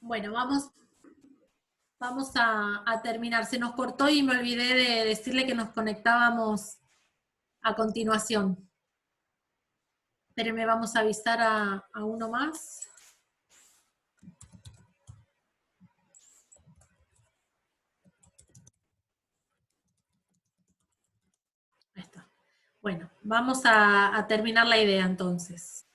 Bueno, vamos a terminar. Se nos cortó y me olvidé de decirle que nos conectábamos a continuación. Pero me vamos a avisar a uno más. Ahí está. Bueno, vamos a terminar la idea entonces.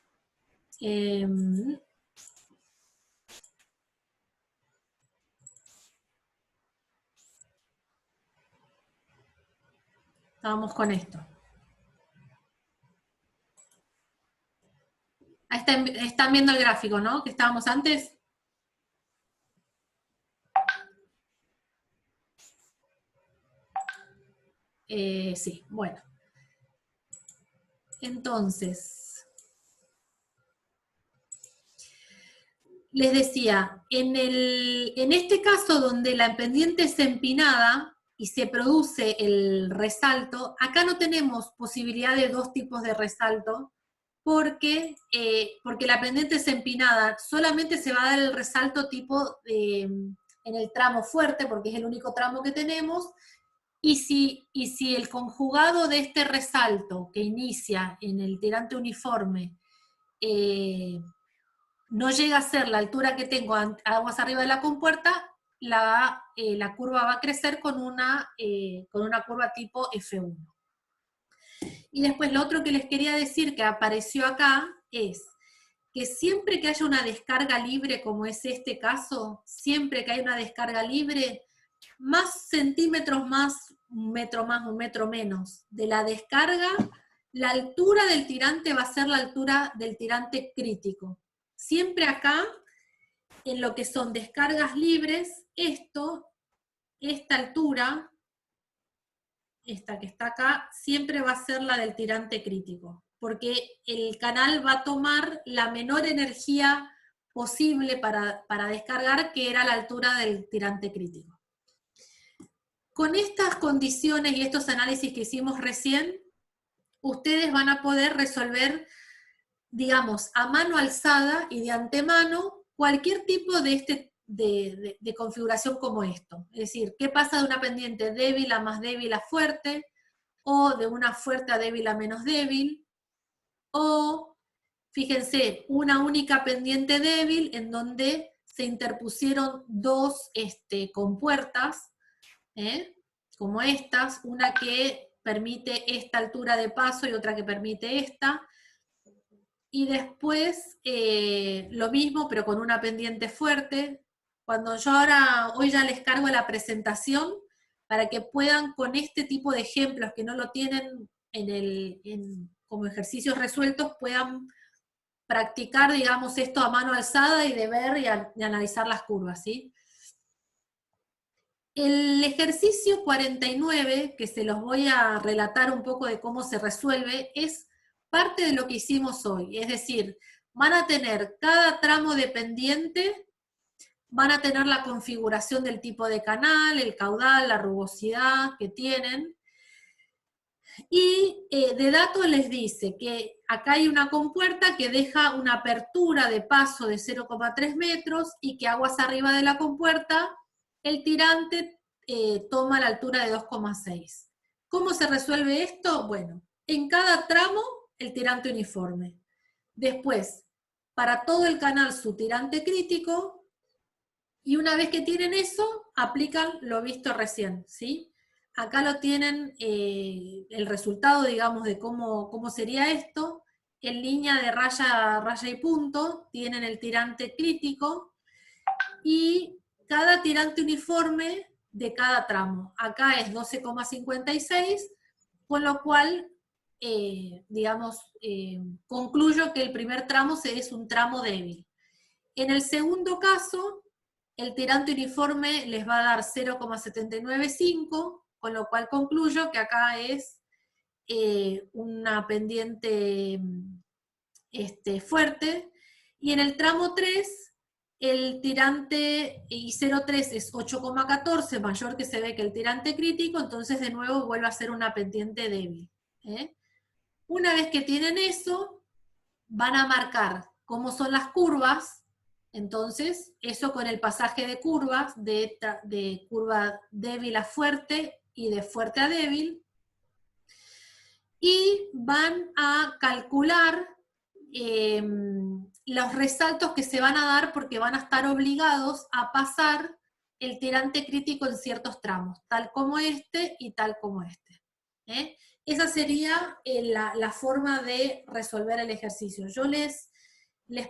Estábamos con esto. Ahí están viendo el gráfico, ¿no? Que estábamos antes. Sí, bueno. Entonces, les decía, en este caso donde la pendiente es empinada y se produce el resalto, acá no tenemos posibilidad de dos tipos de resalto, porque la pendiente es empinada, solamente se va a dar el resalto tipo en el tramo fuerte, porque es el único tramo que tenemos, y si el conjugado de este resalto que inicia en el tirante uniforme no llega a ser la altura que tengo aguas arriba de la compuerta, la curva va a crecer con una curva tipo F1. Y después lo otro que les quería decir que apareció acá es que siempre que haya una descarga libre, como es este caso, siempre que hay una descarga libre, más centímetros más, un metro menos de la descarga, la altura del tirante va a ser la altura del tirante crítico. Siempre acá, en lo que son descargas libres, esta altura, esta que está acá, siempre va a ser la del tirante crítico, porque el canal va a tomar la menor energía posible para descargar, que era la altura del tirante crítico. Con estas condiciones y estos análisis que hicimos recién, ustedes van a poder resolver, digamos, a mano alzada y de antemano cualquier tipo de configuración como esto. Es decir, ¿qué pasa de una pendiente débil a más débil a fuerte? O de una fuerte a débil a menos débil. O, fíjense, una única pendiente débil en donde se interpusieron dos compuertas, como estas, una que permite esta altura de paso y otra que permite esta, y después lo mismo pero con una pendiente fuerte. Cuando yo hoy ya les cargo la presentación para que puedan con este tipo de ejemplos que no lo tienen como ejercicios resueltos, puedan practicar, digamos, esto a mano alzada y de ver y analizar las curvas, ¿sí? El ejercicio 49, que se los voy a relatar un poco de cómo se resuelve, es parte de lo que hicimos hoy. Es decir, van a tener cada tramo de pendiente, van a tener la configuración del tipo de canal, el caudal, la rugosidad que tienen, y de datos les dice que acá hay una compuerta que deja una apertura de paso de 0,3 metros y que aguas arriba de la compuerta el tirante toma la altura de 2,6. ¿Cómo se resuelve esto? Bueno, en cada tramo el tirante uniforme. Después, para todo el canal su tirante crítico, y una vez que tienen eso, aplican lo visto recién, ¿sí? Acá lo tienen el resultado, digamos, de cómo sería esto. En línea de raya, raya y punto, tienen el tirante crítico y cada tirante uniforme de cada tramo. Acá es 12,56, con lo cual, digamos, concluyo que el primer tramo es un tramo débil. En el segundo caso, el tirante uniforme les va a dar 0,795, con lo cual concluyo que acá es una pendiente fuerte. Y en el tramo 3, el tirante y 0,3 es 8,14, mayor que se ve que el tirante crítico, entonces de nuevo vuelve a ser una pendiente débil. Una vez que tienen eso, van a marcar cómo son las curvas, Entonces, eso con el pasaje de curvas, de curva débil a fuerte y de fuerte a débil, y van a calcular los resaltos que se van a dar porque van a estar obligados a pasar el tirante crítico en ciertos tramos, tal como este y tal como este. Esa sería la forma de resolver el ejercicio. Yo les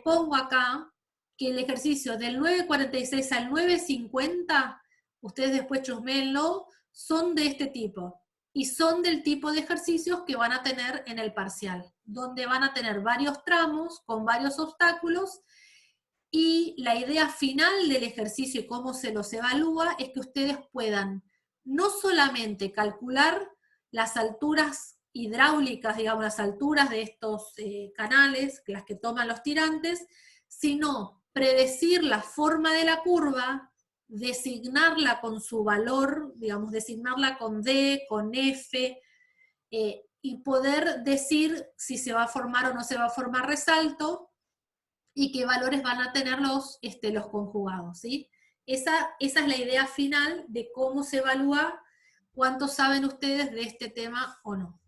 pongo acá que el ejercicio del 9.46 al 9.50, ustedes después chusméenlo, son de este tipo. Y son del tipo de ejercicios que van a tener en el parcial, donde van a tener varios tramos con varios obstáculos, y la idea final del ejercicio y cómo se los evalúa es que ustedes puedan no solamente calcular las alturas hidráulicas, digamos, las alturas de estos canales, las que toman los tirantes, sino predecir la forma de la curva, designarla con su valor, digamos, designarla con D, con F, y poder decir si se va a formar o no se va a formar resalto, y qué valores van a tener los conjugados, ¿sí? Esa es la idea final de cómo se evalúa cuánto saben ustedes de este tema o no.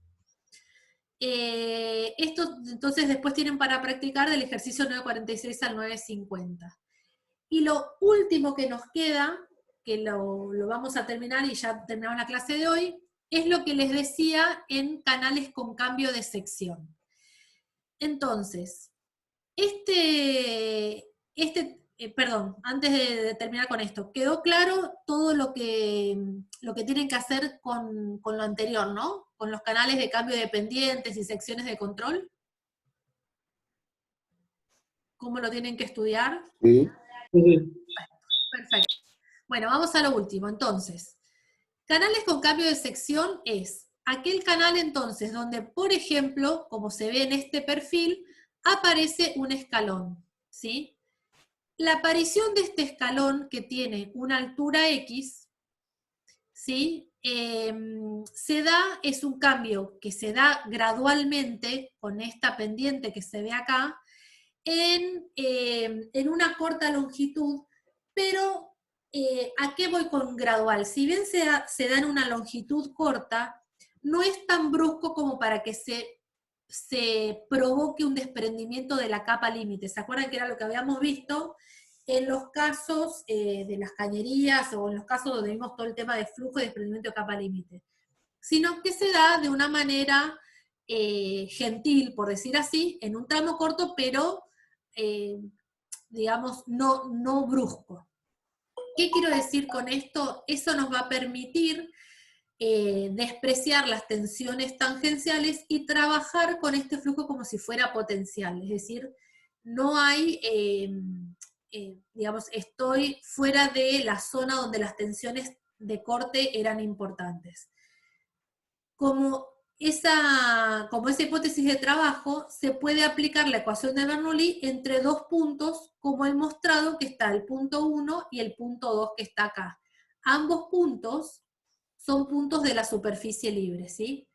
Esto entonces después tienen para practicar del ejercicio 9.46 al 9.50. Y lo último que nos queda, que lo vamos a terminar y ya terminamos la clase de hoy, es lo que les decía en canales con cambio de sección. Entonces, perdón, antes de terminar con esto, ¿quedó claro todo lo que tienen que hacer con lo anterior, ¿no? Con los canales de cambio de pendientes y secciones de control. ¿Cómo lo tienen que estudiar? Sí. Perfecto. Bueno, vamos a lo último, entonces. Canales con cambio de sección es aquel canal entonces donde, por ejemplo, como se ve en este perfil, aparece un escalón, ¿sí? La aparición de este escalón que tiene una altura X, ¿sí? Es un cambio que se da gradualmente con esta pendiente que se ve acá, en una corta longitud, pero ¿a qué voy con gradual? Si bien se da en una longitud corta, no es tan brusco como para que se provoque un desprendimiento de la capa límite. ¿Se acuerdan que era lo que habíamos visto en los casos de las cañerías, o en los casos donde vimos todo el tema de flujo y desprendimiento de capa límite? Sino que se da de una manera gentil, por decir así, en un tramo corto, pero digamos, no brusco. ¿Qué quiero decir con esto? Eso nos va a permitir despreciar las tensiones tangenciales y trabajar con este flujo como si fuera potencial, es decir, no hay, digamos, estoy fuera de la zona donde las tensiones de corte eran importantes. Como esa hipótesis de trabajo, se puede aplicar la ecuación de Bernoulli entre dos puntos, como he mostrado, que está el punto 1 y el punto 2 que está acá. Ambos puntos son puntos de la superficie libre, ¿sí?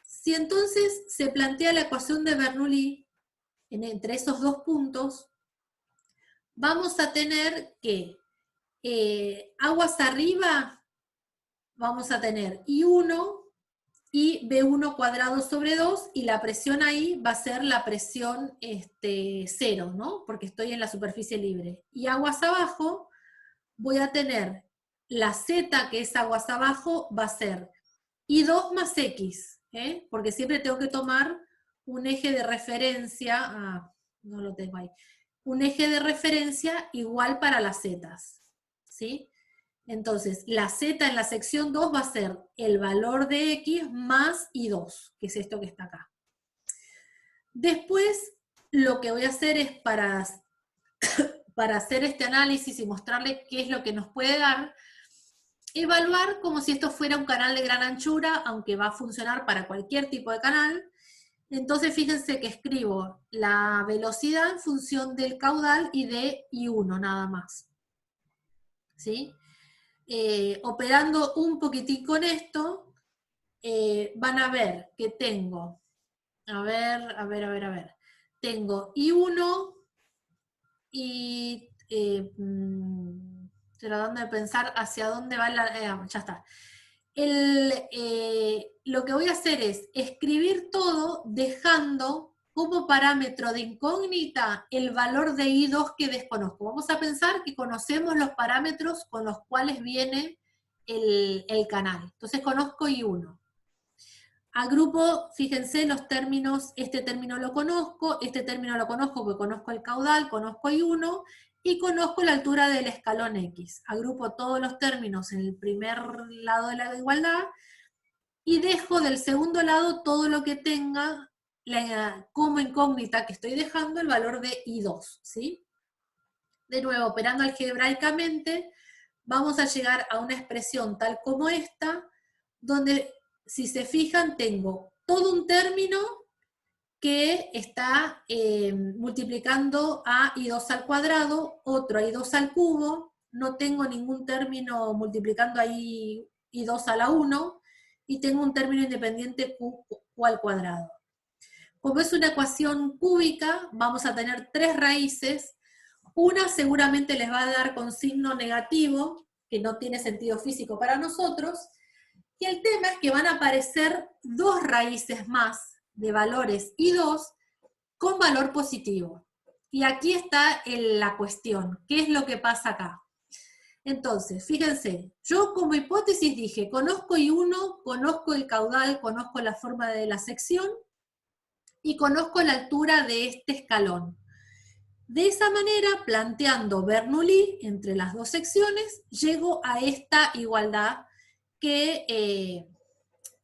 Si entonces se plantea la ecuación de Bernoulli entre esos dos puntos, vamos a tener que aguas arriba vamos a tener I1 y B1 cuadrado sobre 2, y la presión ahí va a ser la presión 0, ¿no? Porque estoy en la superficie libre. Y aguas abajo voy a tener la Z, que es aguas abajo, va a ser I2 más X, porque siempre tengo que tomar un eje de referencia, no lo tengo ahí, un eje de referencia igual para las Zetas, ¿sí? Entonces, la Z en la sección 2 va a ser el valor de X más I2, que es esto que está acá. Después, lo que voy a hacer es, para hacer este análisis y mostrarles qué es lo que nos puede dar, evaluar como si esto fuera un canal de gran anchura, aunque va a funcionar para cualquier tipo de canal. Entonces, fíjense que escribo la velocidad en función del caudal y de I1 nada más, ¿sí? Operando un poquitín con esto, van a ver que tengo, tengo I1 y tratando de pensar hacia dónde va ya está. Lo que voy a hacer es escribir todo dejando como parámetro de incógnita el valor de I2 que desconozco. Vamos a pensar que conocemos los parámetros con los cuales viene el canal. Entonces conozco I1. Agrupo, fíjense los términos, este término lo conozco porque conozco el caudal, conozco I1, y conozco la altura del escalón X. Agrupo todos los términos en el primer lado de la igualdad, y dejo del segundo lado todo lo que tenga como incógnita que estoy dejando el valor de I2, ¿sí? De nuevo, operando algebraicamente, vamos a llegar a una expresión tal como esta, donde, si se fijan, tengo todo un término que está multiplicando a I2 al cuadrado, otro a I2 al cubo, no tengo ningún término multiplicando a I2 a la 1, y tengo un término independiente Q al cuadrado. Como es una ecuación cúbica, vamos a tener tres raíces. Una seguramente les va a dar con signo negativo, que no tiene sentido físico para nosotros, y el tema es que van a aparecer dos raíces más de valores I2 con valor positivo. Y aquí está la cuestión, ¿qué es lo que pasa acá? Entonces, fíjense, yo como hipótesis dije, conozco I1, conozco el caudal, conozco la forma de la sección, y conozco la altura de este escalón. De esa manera, planteando Bernoulli entre las dos secciones, llego a esta igualdad que,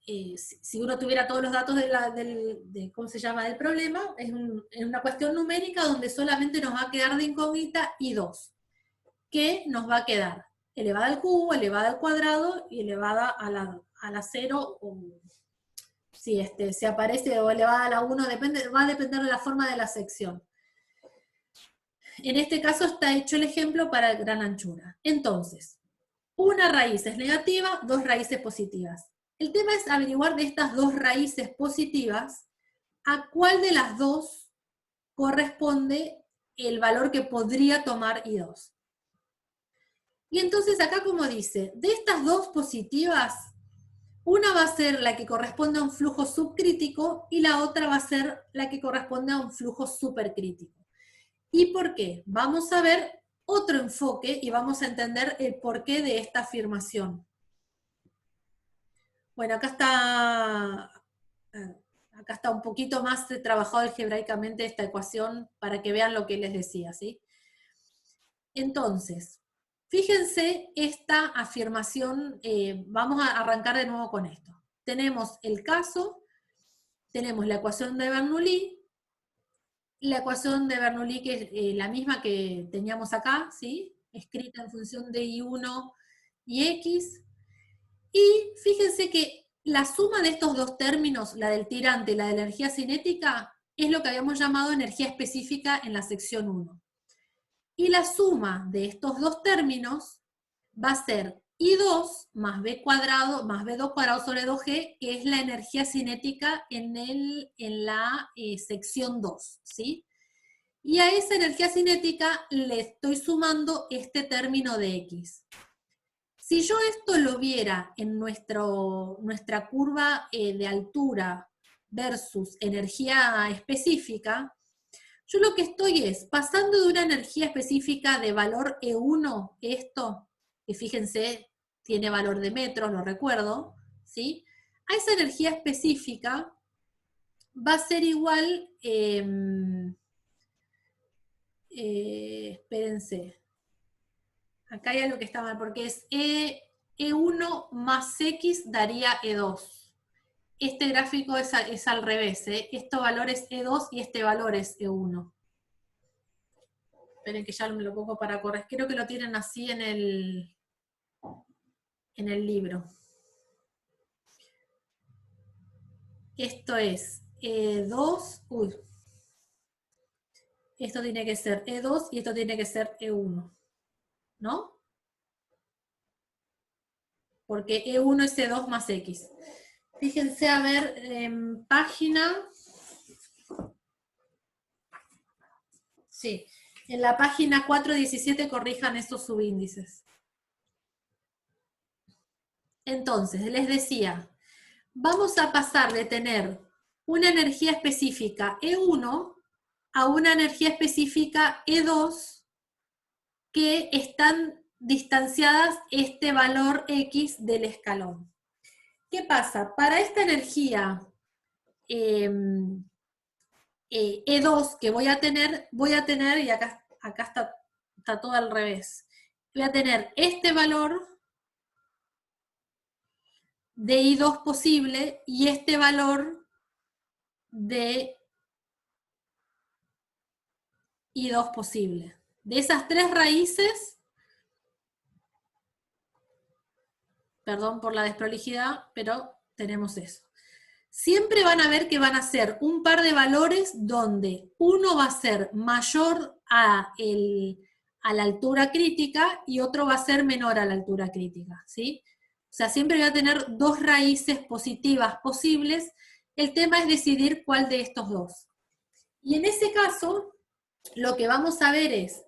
si uno tuviera todos los datos ¿cómo se llama?, del problema, es una cuestión numérica donde solamente nos va a quedar de incógnita I2. ¿Qué nos va a quedar? Elevada al cubo, elevada al cuadrado y elevada a la 0, o si se aparece, o elevada a la 1, va a depender de la forma de la sección. En este caso está hecho el ejemplo para gran anchura. Entonces, una raíz es negativa, dos raíces positivas. El tema es averiguar de estas dos raíces positivas a cuál de las dos corresponde el valor que podría tomar I2. Y entonces acá, como dice, de estas dos positivas, una va a ser la que corresponde a un flujo subcrítico y la otra va a ser la que corresponde a un flujo supercrítico. ¿Y por qué? Vamos a ver otro enfoque y vamos a entender el porqué de esta afirmación. Bueno, acá está un poquito más trabajado algebraicamente esta ecuación para que vean lo que les decía, ¿sí? Entonces, fíjense esta afirmación, vamos a arrancar de nuevo con esto. Tenemos el caso, tenemos la ecuación de Bernoulli, la ecuación de Bernoulli que es la misma que teníamos acá, ¿sí? Escrita en función de I1 y X, y fíjense que la suma de estos dos términos, la del tirante y la de la energía cinética, es lo que habíamos llamado energía específica en la sección 1. Y la suma de estos dos términos va a ser I2 más B cuadrado más B2 cuadrado sobre 2G, que es la energía cinética en la sección 2, ¿sí? Y a esa energía cinética le estoy sumando este término de X. Si yo esto lo viera en nuestra curva de altura versus energía específica, yo lo que estoy es pasando de una energía específica de valor E1, esto, que fíjense, tiene valor de metros, lo recuerdo, ¿sí? A esa energía específica va a ser igual, espérense, acá hay algo que está mal, porque es E1 más X daría E2. Este gráfico es al revés, ¿eh? Este valor es E2 y este valor es E1. Esperen que ya me lo pongo para corregir. Creo que lo tienen así en el libro. Esto es E2, esto tiene que ser E2 y esto tiene que ser E1, ¿no? Porque E1 es E2 más X. Fíjense, a ver, en página... Sí, En la página 417 corrijan estos subíndices. Entonces, les decía, vamos a pasar de tener una energía específica E1 a una energía específica E2 que están distanciadas este valor X del escalón. ¿Qué pasa? Para esta energía E2 que voy a tener, y acá está todo al revés, voy a tener este valor de I2 posible y este valor de I2 posible. De esas tres raíces, perdón por la desprolijidad, pero tenemos eso. Siempre van a ver que van a ser un par de valores donde uno va a ser mayor a la altura crítica y otro va a ser menor a la altura crítica, ¿sí? O sea, siempre voy a tener dos raíces positivas posibles. El tema es decidir cuál de estos dos. Y en ese caso, lo que vamos a ver es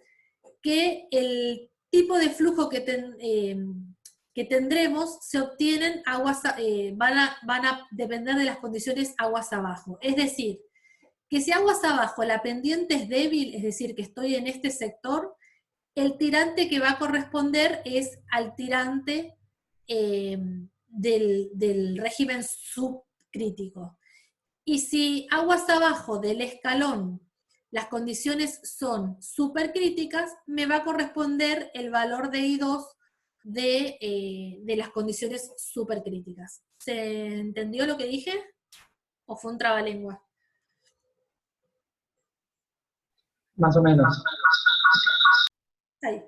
que el tipo de flujo que tendremos se obtienen van a depender de las condiciones aguas abajo. Es decir, que si aguas abajo la pendiente es débil, es decir, que estoy en este sector, el tirante que va a corresponder es al tirante del régimen subcrítico. Y si aguas abajo del escalón las condiciones son supercríticas, me va a corresponder el valor de I2 de las condiciones supercríticas. ¿Se entendió lo que dije? ¿O fue un trabalengua? Más o menos. Ahí.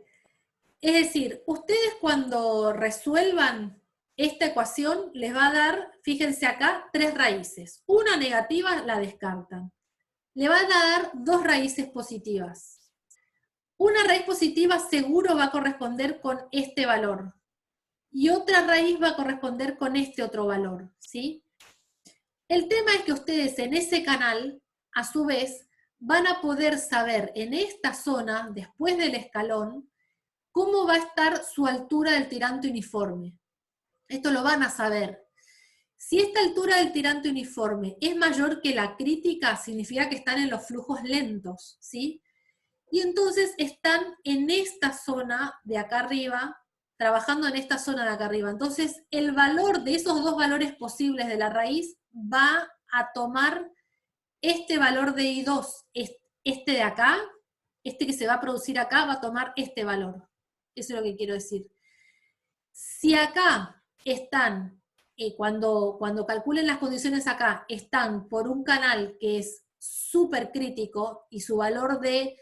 Es decir, ustedes cuando resuelvan esta ecuación les va a dar, fíjense acá, tres raíces. Una negativa la descartan. Le van a dar dos raíces positivas. Una raíz positiva seguro va a corresponder con este valor. Y otra raíz va a corresponder con este otro valor, ¿sí? El tema es que ustedes en ese canal, a su vez, van a poder saber en esta zona, después del escalón, cómo va a estar su altura del tirante uniforme. Esto lo van a saber. Si esta altura del tirante uniforme es mayor que la crítica, significa que están en los flujos lentos, ¿sí? Y entonces están en esta zona de acá arriba, trabajando en esta zona de acá arriba. Entonces el valor de esos dos valores posibles de la raíz va a tomar este valor de I2, este de acá, este que se va a producir acá, va a tomar este valor. Eso es lo que quiero decir. Si acá están, cuando calculen las condiciones acá, están por un canal que es súper crítico y su valor de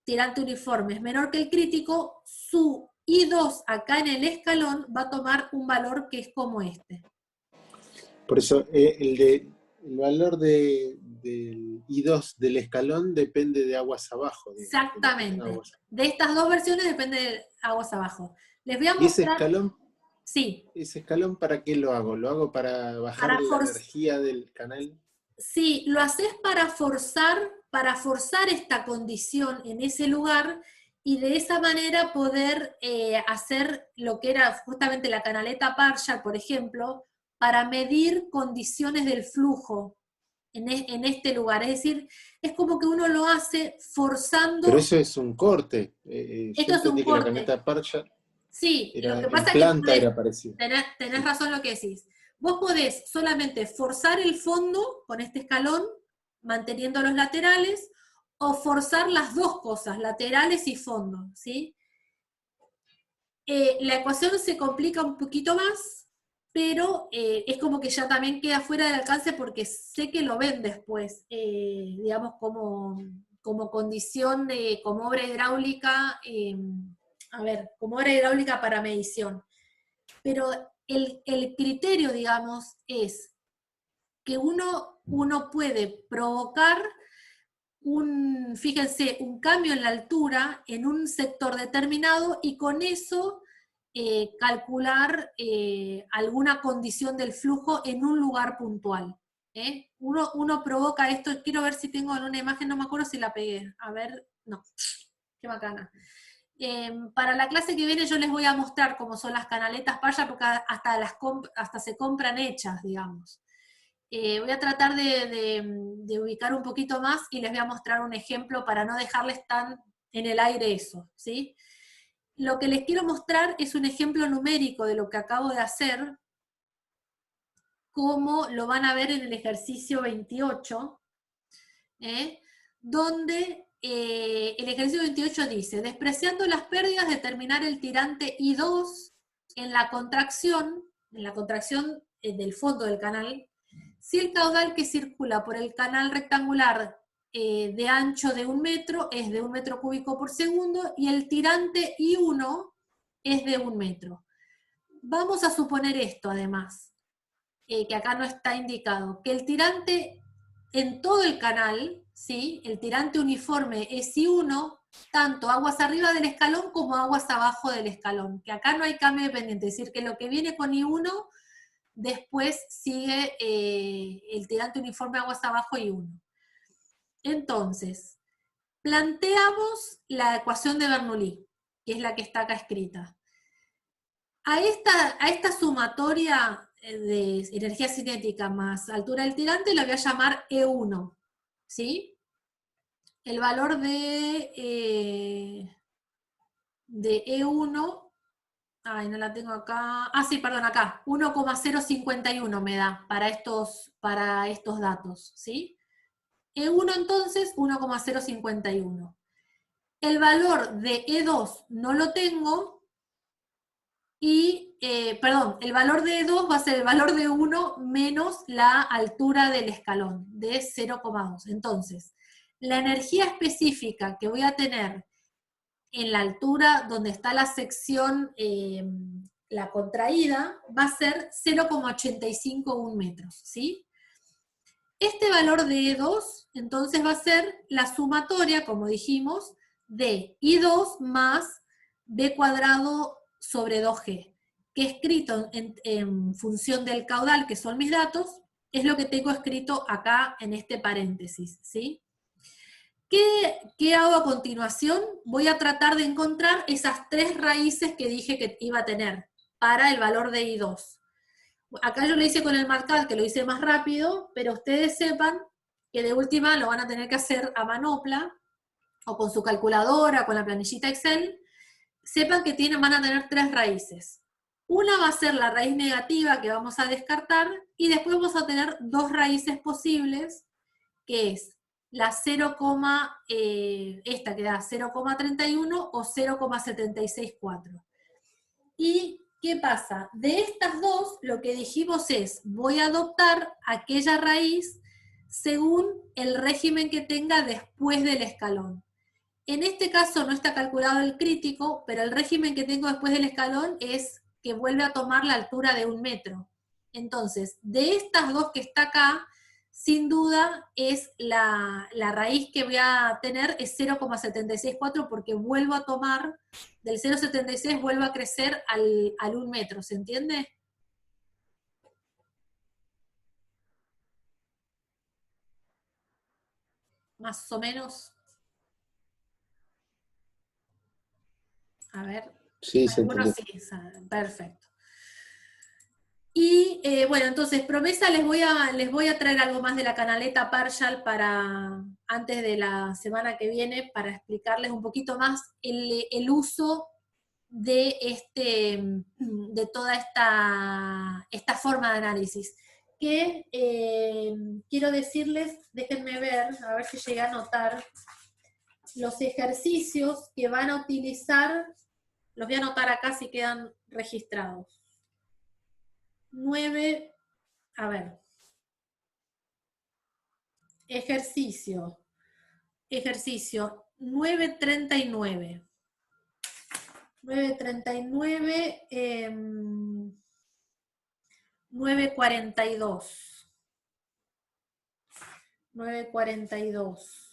tirante uniforme es menor que el crítico, su I2 acá en el escalón va a tomar un valor que es como este. Por eso el valor del I2 del escalón depende de aguas abajo. Exactamente. De estas dos versiones depende de aguas abajo. Les voy a ¿Y ese mostrar... escalón? Sí. ¿Ese escalón para qué lo hago? ¿Lo hago para bajar la energía del canal? Sí, lo haces para forzar esta condición en ese lugar y de esa manera poder hacer lo que era justamente la canaleta partial, por ejemplo, para medir condiciones del flujo en este lugar. Es decir, es como que uno lo hace forzando... Pero eso es un corte. Esto es un corte. La canaleta partial sí, era, lo que pasa en planta es que era parecido. tenés razón lo que decís. Vos podés solamente forzar el fondo con este escalón, manteniendo los laterales, o forzar las dos cosas, laterales y fondo, ¿sí? La ecuación se complica un poquito más, pero es como que ya también queda fuera del alcance porque sé que lo ven después, digamos, como condición, como obra hidráulica, como obra hidráulica para medición. Pero el criterio, digamos, es que uno puede provocar fíjense, un cambio en la altura en un sector determinado y con eso calcular alguna condición del flujo en un lugar puntual. Uno provoca esto, quiero ver si tengo en una imagen, no me acuerdo si la pegué, a ver, no. qué bacana. Para la clase que viene yo les voy a mostrar cómo son las canaletas Parshall, porque hasta se compran hechas, digamos. Voy a tratar de ubicar un poquito más y les voy a mostrar un ejemplo para no dejarles tan en el aire eso, ¿sí? Lo que les quiero mostrar es un ejemplo numérico de lo que acabo de hacer, como lo van a ver en el ejercicio 28, donde el ejercicio 28 dice, despreciando las pérdidas, determinar el tirante I2 en la contracción del fondo del canal, si el caudal que circula por el canal rectangular de ancho de 1 metro es de 1 metro cúbico por segundo y el tirante I1 es de 1 metro. Vamos a suponer esto además, que acá no está indicado, que el tirante en todo el canal, ¿sí? El tirante uniforme es I1, tanto aguas arriba del escalón como aguas abajo del escalón, que acá no hay cambio de pendiente, es decir, que lo que viene con I1, después sigue el tirante uniforme aguas abajo I1. Entonces, planteamos la ecuación de Bernoulli, que es la que está acá escrita. A esta sumatoria de energía cinética más altura del tirante la voy a llamar E1, ¿sí? El valor de E1, ay, no la tengo acá, sí, perdón, acá, 1,051 me da para estos datos, ¿sí? E1 entonces, 1,051. El valor de E2 no lo tengo, y, el valor de 2 va a ser el valor de 1 menos la altura del escalón, de 0,2. Entonces, la energía específica que voy a tener en la altura donde está la sección, la contraída, va a ser 0,851 metros, ¿sí? Este valor de E2, entonces va a ser la sumatoria, como dijimos, de I2 más B cuadrado sobre 2G, que escrito en función del caudal, que son mis datos, es lo que tengo escrito acá en este paréntesis, ¿sí? ¿Qué hago a continuación? Voy a tratar de encontrar esas 3 raíces que dije que iba a tener para el valor de I2. Acá yo lo hice con el marcad, que lo hice más rápido, pero ustedes sepan que de última lo van a tener que hacer a manopla, o con su calculadora, con la planillita Excel. Sepan que van a tener 3 raíces. Una va a ser la raíz negativa que vamos a descartar, y después vamos a tener 2 raíces posibles, que es la 0, esta que da 0,31 o 0,764. ¿Y qué pasa? De estas dos, lo que dijimos es, voy a adoptar aquella raíz según el régimen que tenga después del escalón. En este caso no está calculado el crítico, pero el régimen que tengo después del escalón es que vuelve a tomar la altura de 1 metro. Entonces, de estas dos que está acá, sin duda es la raíz que voy a tener es 0,764, porque vuelvo a tomar, del 0,76 vuelvo a crecer al 1 metro, ¿se entiende? Más o menos. A ver. Sí, se Bueno, entendió. sí, perfecto. Y bueno, entonces, promesa, les voy a traer algo más de la canaleta Parshall para antes de la semana que viene, para explicarles un poquito más el uso de, de toda esta forma de análisis. Que quiero decirles, déjenme ver, a ver si llegué a anotar, los ejercicios que van a utilizar, los voy a anotar acá si quedan registrados. 9, a ver, ejercicio 939. 939, 942. 942.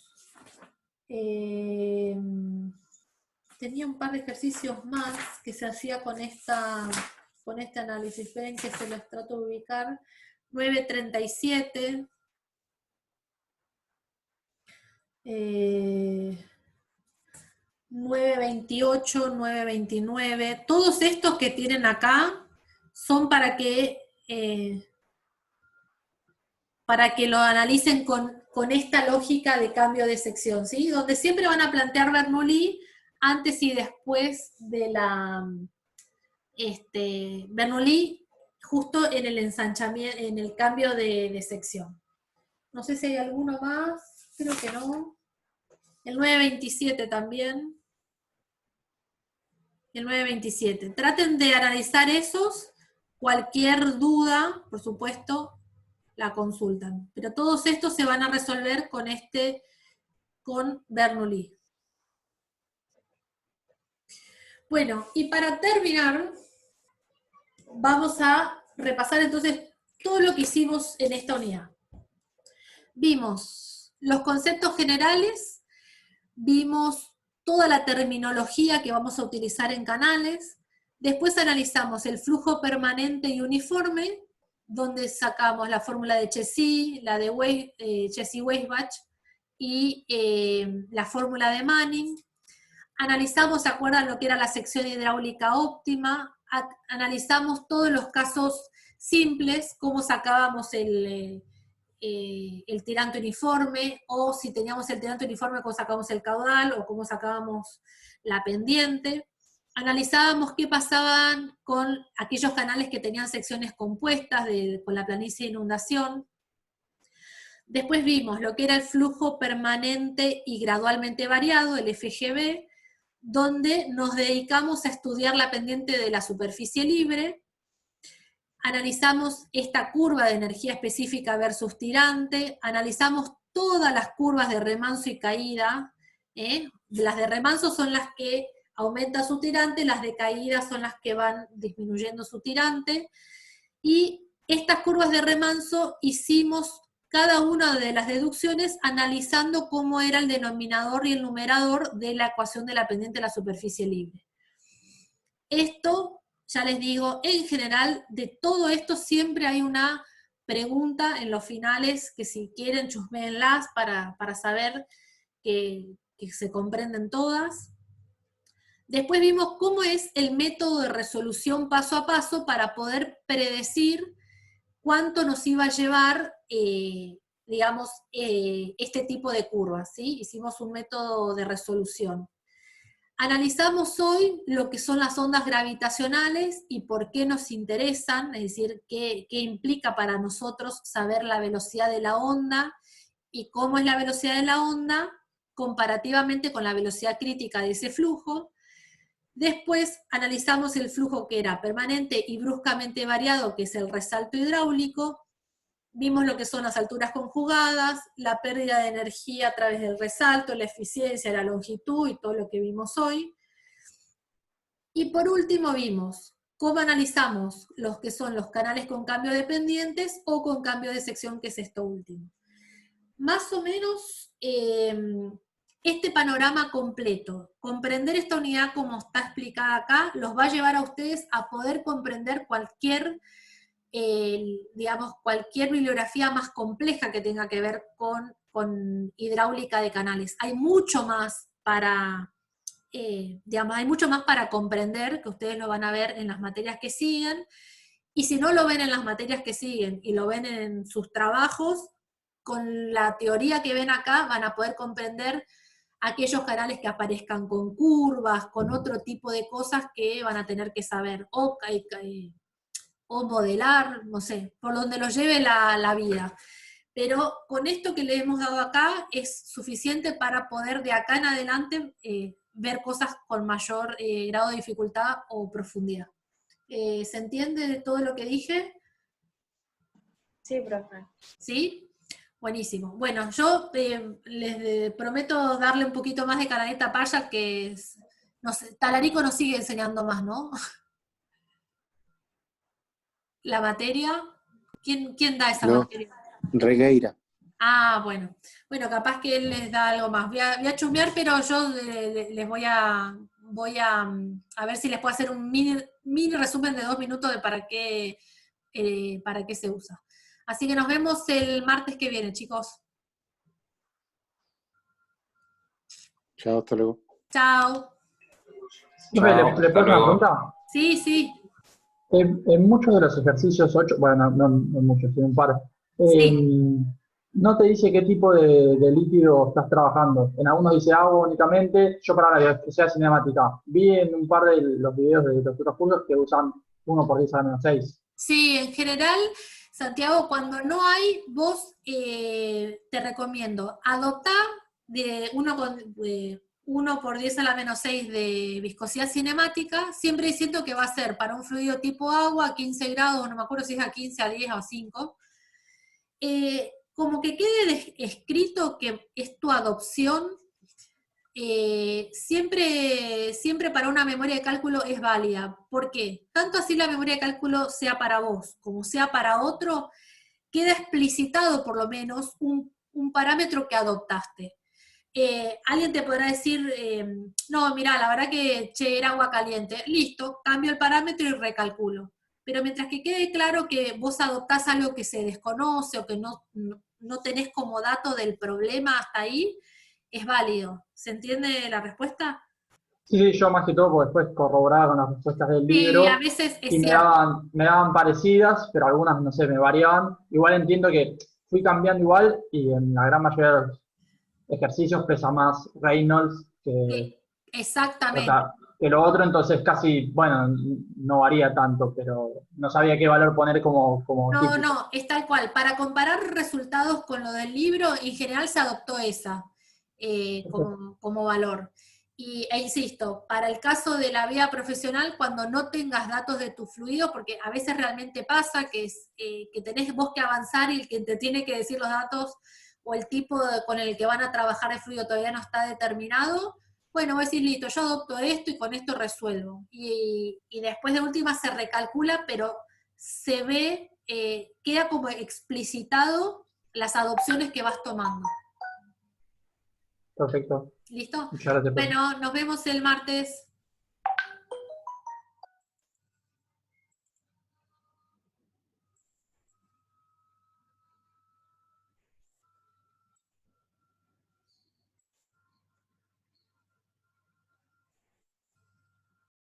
Tenía un par de ejercicios más que se hacía con este análisis. Esperen que se los trato de ubicar. 937. 928, 929, todos estos que tienen acá son para que lo analicen con esta lógica de cambio de sección, ¿sí? Donde siempre van a plantear Bernoulli antes y después de la Bernoulli justo en el ensanchamiento, en el cambio de sección. No sé si hay alguno más, creo que no. El 927 también. El 927. Traten de analizar esos. Cualquier duda, por supuesto, la consultan. Pero todos estos se van a resolver con Bernoulli. Bueno, y para terminar, vamos a repasar entonces todo lo que hicimos en esta unidad. Vimos los conceptos generales, vimos toda la terminología que vamos a utilizar en canales, después analizamos el flujo permanente y uniforme, donde sacamos la fórmula de Chessy, la de Chessy-Weisbach y la fórmula de Manning. Analizamos, ¿se acuerdan lo que era la sección hidráulica óptima? Analizamos todos los casos simples, cómo sacábamos el tirante uniforme, o si teníamos el tirante uniforme, cómo sacábamos el caudal, o cómo sacábamos la pendiente. Analizábamos qué pasaban con aquellos canales que tenían secciones compuestas con la planicie de inundación. Después vimos lo que era el flujo permanente y gradualmente variado, el FGB, donde nos dedicamos a estudiar la pendiente de la superficie libre. Analizamos esta curva de energía específica versus tirante, analizamos todas las curvas de remanso y caída. Las de remanso son las que aumentan su tirante, las de caída son las que van disminuyendo su tirante, y estas curvas de remanso hicimos cada una de las deducciones analizando cómo era el denominador y el numerador de la ecuación de la pendiente de la superficie libre. Esto, ya les digo, en general, de todo esto siempre hay una pregunta en los finales que si quieren chusméenlas para saber que se comprenden todas. Después vimos cómo es el método de resolución paso a paso para poder predecir cuánto nos iba a llevar, digamos, este tipo de curvas, ¿sí? Hicimos un método de resolución. Analizamos hoy lo que son las ondas gravitacionales y por qué nos interesan, es decir, qué implica para nosotros saber la velocidad de la onda y cómo es la velocidad de la onda comparativamente con la velocidad crítica de ese flujo. Después analizamos el flujo que era permanente y bruscamente variado, que es el resalto hidráulico. Vimos lo que son las alturas conjugadas, la pérdida de energía a través del resalto, la eficiencia, la longitud y todo lo que vimos hoy. Y por último vimos cómo analizamos los que son los canales con cambio de pendientes o con cambio de sección, que es esto último. Más o menos este panorama completo, comprender esta unidad como está explicada acá, los va a llevar a ustedes a poder comprender cualquier bibliografía más compleja que tenga que ver con hidráulica de canales. Hay mucho más para comprender, que ustedes lo van a ver en las materias que siguen, y si no lo ven en las materias que siguen y lo ven en sus trabajos, con la teoría que ven acá van a poder comprender aquellos canales que aparezcan con curvas, con otro tipo de cosas que van a tener que saber, o modelar, no sé, por donde los lleve la vida. Pero con esto que le hemos dado acá es suficiente para poder de acá en adelante ver cosas con mayor grado de dificultad o profundidad. ¿Se entiende de todo lo que dije? Sí, profe. ¿Sí? Buenísimo. Bueno, yo les prometo darle un poquito más de Canaleta Paya, que Talarico nos sigue enseñando más, ¿no? La materia, ¿quién da esa materia? Regueira. Ah, bueno. Bueno, capaz que él les da algo más. Voy a chusmear, pero yo les voy a ver si les puedo hacer un mini resumen de 2 minutos de para qué se usa. Así que nos vemos el martes que viene, chicos. Chao, hasta luego. Chao. Profe, ¿le puedo hacer una pregunta? Sí, sí, En muchos de los ejercicios 8, bueno, no en muchos, en un par, sí. no te dice qué tipo de líquido estás trabajando. En algunos dice agua únicamente. Yo para la que sea cinemática, vi en un par de los videos de los otros cursos que usan 1 por 10 a la -6. Sí, en general, Santiago, cuando no hay, vos te recomiendo adoptar de 1 por 10 a la -6 de viscosidad cinemática, siempre diciendo que va a ser para un fluido tipo agua, a 15 grados, no me acuerdo si es a 15, a 10 o a 5. Como que quede escrito que es tu adopción. Siempre para una memoria de cálculo es válida. ¿Por qué? Tanto así la memoria de cálculo sea para vos como sea para otro, queda explicitado por lo menos un parámetro que adoptaste. Alguien te podrá decir, no, mira, la verdad que era agua caliente. Listo, cambio el parámetro y recalculo. Pero mientras que quede claro que vos adoptás algo que se desconoce o que no tenés como dato del problema hasta ahí, es válido. ¿Se entiende la respuesta? Sí, sí, yo más que todo, porque después corroboraba con las respuestas del Sí, a libro veces es y me cierto. daban parecidas, pero algunas, no sé, me variaban. Igual entiendo que fui cambiando igual y en la gran mayoría de los ejercicios pesa más Reynolds Sí, o exactamente. sea, que lo otro, entonces casi, bueno, no varía tanto, pero no sabía qué valor poner como No, típico. no, es tal cual. Para comparar resultados con lo del libro, en general se adoptó esa Perfecto. como valor. Insisto, para el caso de la vía profesional, cuando no tengas datos de tu fluido, porque a veces realmente pasa que tenés vos que avanzar y el que te tiene que decir los datos o el tipo con el que van a trabajar el fluido todavía no está determinado, bueno, vos decís, listo, yo adopto esto y con esto resuelvo. Y después de última se recalcula, pero se ve, queda como explicitado las adopciones que vas tomando. Perfecto. ¿Listo? Muchas gracias, profe. Bueno, nos vemos el martes.